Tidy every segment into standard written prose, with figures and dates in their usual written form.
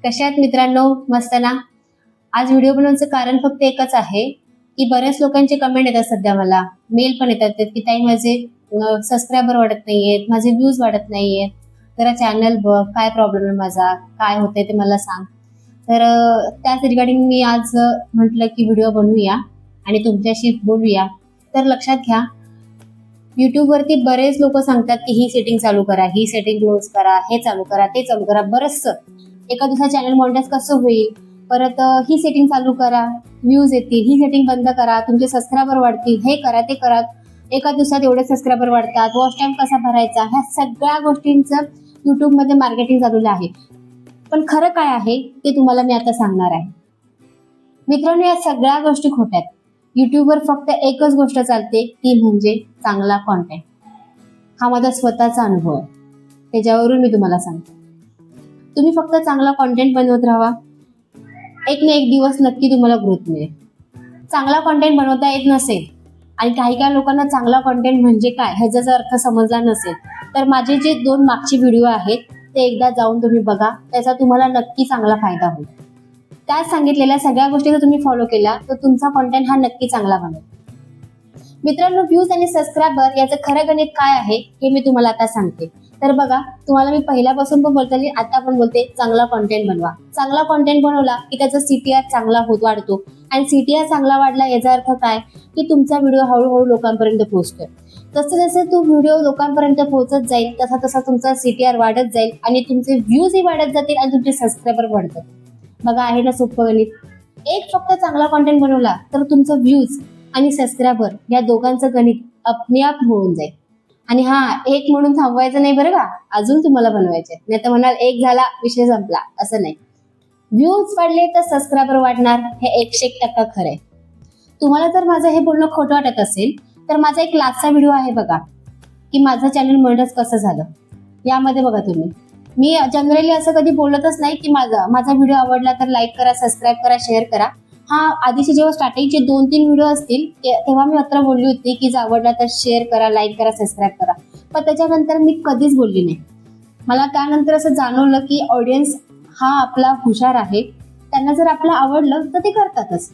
कशा आहेत मित्रांनो? मस्त ना? आज व्हिडिओ बनवण्याचं कारण फक्त एकच आहे की बऱ्याच लोकांचे कमेंट येतात, सध्या मला मेल पण येतात की ताई माझे सबस्क्रायबर वाढत नाहीयेत, माझे व्ह्यूज वाढत नाहीयेत, जरा चॅनल बघ, काय प्रॉब्लेम आहे माझा, काय होतंय ते मला सांग. तर त्याच रिगार्डिंग मी आज म्हटलं की व्हिडिओ बनवूया आणि तुमच्याशी बोलूया. तर लक्षात घ्या, YouTube वरती बरेच लोक सांगतात की ही सेटिंग चालू करा, ही सेटिंग क्लोज करा, हे चालू करा, ते चालू करा. बरंचसं एका दिवसात चॅनल मॉनिटाईज कसं होईल, परत ही सेटिंग चालू करा, व्ह्यूज येतील, ही सेटिंग बंद करा, तुमचे सबस्क्रायबर वाढतील, हे करा ते करा, एका दिवसात एवढे सबस्क्रायबर वाढतात, वॉच टाइम कसा भरायचा, ह्या सगळ्या गोष्टींचं YouTube मध्ये मार्केटिंग चालू आहे. पण खरं काय आहे ते तुम्हाला मी आता सांगणार आहे. मित्रांनो, या सगळ्या गोष्टी खोट्या आहेत. युट्यूबवर फक्त एकच गोष्ट चालते, ती म्हणजे चांगला कॉन्टेंट. हा माझा स्वतःचा अनुभव आहे, त्याच्यावरून मी तुम्हाला सांगते. तुम्ही फक्त चांगला कॉन्टेंट बनवत राहा, एक ना एक दिवस नक्की तुम्हाला ग्रोथ मिळेल. चांगला कॉन्टेंट बनवता येत नसेल आणि काही लोकांना चांगला कॉन्टेंट म्हणजे काय ह्याचा जर अर्थ समजला नसेल, तर माझे जे 2 मागचे व्हिडिओ आहेत ते एकदा जाऊन तुम्ही बघा, त्याचा तुम्हाला नक्की चांगला फायदा होईल. त्यात सांगितलेल्या सगळ्या गोष्टी जर तुम्ही फॉलो केल्या तर तुमचा कॉन्टेंट हा नक्की चांगला बनेल. मित्रांनो, व्ह्यूज आणि सबस्क्रायबर याचं खरं गणित काय आहे हे मी तुम्हाला आता सांगते. तर बघा, तुम्हाला मी पहिल्यापासून पण बोलते, आता पण बोलते, चांगला कॉन्टेंट बनवा. चांगला कॉन्टेंट बनवला की त्याचा CTR चांगला वाढतो आणि CTR चांगला वाढला याचा अर्थ काय की तुमचा व्हिडिओ हळूहळू लोकांपर्यंत पोहोचतोय. जसं जसं तो व्हिडिओ लोकांपर्यंत पोहोचत जाईल तसा तसा तुमचा CTR वाढत जाईल आणि तुमचे व्ह्यूजही वाढत जातील आणि तुमचे सबस्क्रायबर वाढतात. बघा, आहे ना सोपं गणित. एक फक्त चांगला कॉन्टेंट बनवला तर तुमचं व्ह्यूज आणि सबस्क्रायबर या दोघांचं गणित आपोआप होऊन जाईल. आणि हा, एक म्हणून थांबवायचं नाही बरं का, अजून तुम्हाला बनवायचे. नाही तर म्हणाल एक झाला विषय संपला, असं नाही. व्ह्यूज वाढले तर सबस्क्रायबर वाढणार, हे 101% खरं आहे. तुम्हाला जर माझं हे बोलणं खोटं वाटत असेल तर माझा एक लास्टचा व्हिडिओ आहे बघा, की माझं चॅनल मॉनिटाईज कसं झालं. यामध्ये बघा तुम्ही, मी जनरली असं कधी बोलतच नाही की माझा व्हिडिओ आवडला तर लाईक करा, सबस्क्राईब करा, शेअर करा. हा, आधीचे जेव्हा स्टार्टिंगचे 2-3 व्हिडिओ असतील तेव्हा मी मात्र बोलली होती की जर आवडला तर शेअर करा, लाईक करा, सबस्क्राईब करा. पण त्याच्यानंतर मी कधीच बोलली नाही. मला त्यानंतर असं जाणवलं की ऑडियन्स हा आपला हुशार आहे, त्यांना जर आपलं आवडलं तर ते करतातच.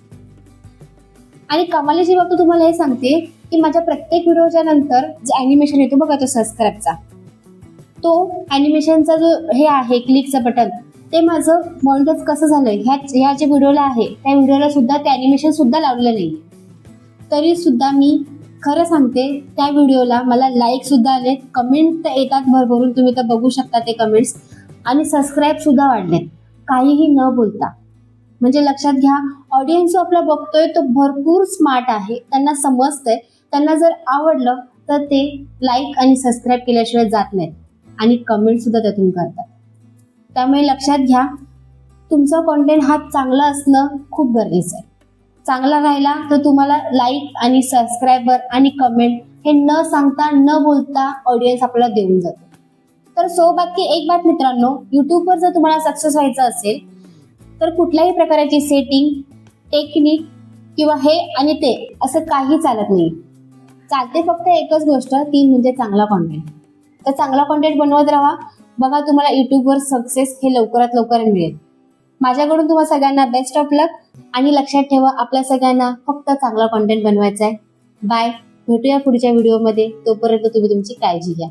आणि कमालीची बाबत तुम्हाला हे सांगते की माझ्या प्रत्येक व्हिडिओच्या नंतर जे ॲनिमेशन येतो बघा, तो सबस्क्राईबचा, तो ॲनिमेशनचा जो हे आहे क्लिकचं बटन, ते माझं मॉनिटाईज कसं झालंय ह्या जे व्हिडिओला आहे त्या व्हिडिओला सुद्धा ते ॲनिमेशन सुद्धा लावलेलं नाही. तरी सुद्धा मी खरं सांगते, त्या व्हिडिओला मला लाईक सुद्धा आले, कमेंट येतात भरभरून, तुम्ही तर बघू शकता ते कमेंट्स, आणि सबस्क्राईब सुद्धा वाढलेत काहीही न बोलता. म्हणजे लक्षात घ्या, ऑडियन्स जो आपला बघतोय तो भरपूर स्मार्ट आहे, त्यांना समजतंय, त्यांना जर आवडलं तर ते लाईक आणि सबस्क्राईब केल्याशिवाय जात नाहीत आणि कमेंट सुद्धा त्यातून करतात. त्यामुळे लक्षात घ्या, तुमचा कॉन्टेंट हा चांगला असणं खूप गरजेचं आहे. चांगला राहिला तर तुम्हाला लाईक आणि सबस्क्रायबर आणि कमेंट हे न सांगता न बोलता ऑडियन्स आपल्याला देऊन जातो. तर सो बात की एक बात मित्रांनो, युट्यूबवर जर तुम्हाला सक्सेस व्हायचं असेल तर कुठल्याही प्रकारची सेटिंग, टेक्निक किंवा हे आणि ते असं काही चालत नाही. चालते फक्त एकच गोष्ट, ती म्हणजे चांगला कॉन्टेंट. तर चांगला कॉन्टेंट बनवत राहा. बघा, तुम्हाला युट्यूबवर सक्सेस हे लवकरात लवकर मिळेल. माझ्याकडून तुम्हाला सगळ्यांना बेस्ट ऑफ लक. आणि लक्षात ठेवा, आपल्या सगळ्यांना फक्त चांगला कॉन्टेंट बनवायचा आहे. बाय, भेटूया पुढच्या व्हिडिओमध्ये. तोपर्यंत तुम्ही तुमची काळजी घ्या.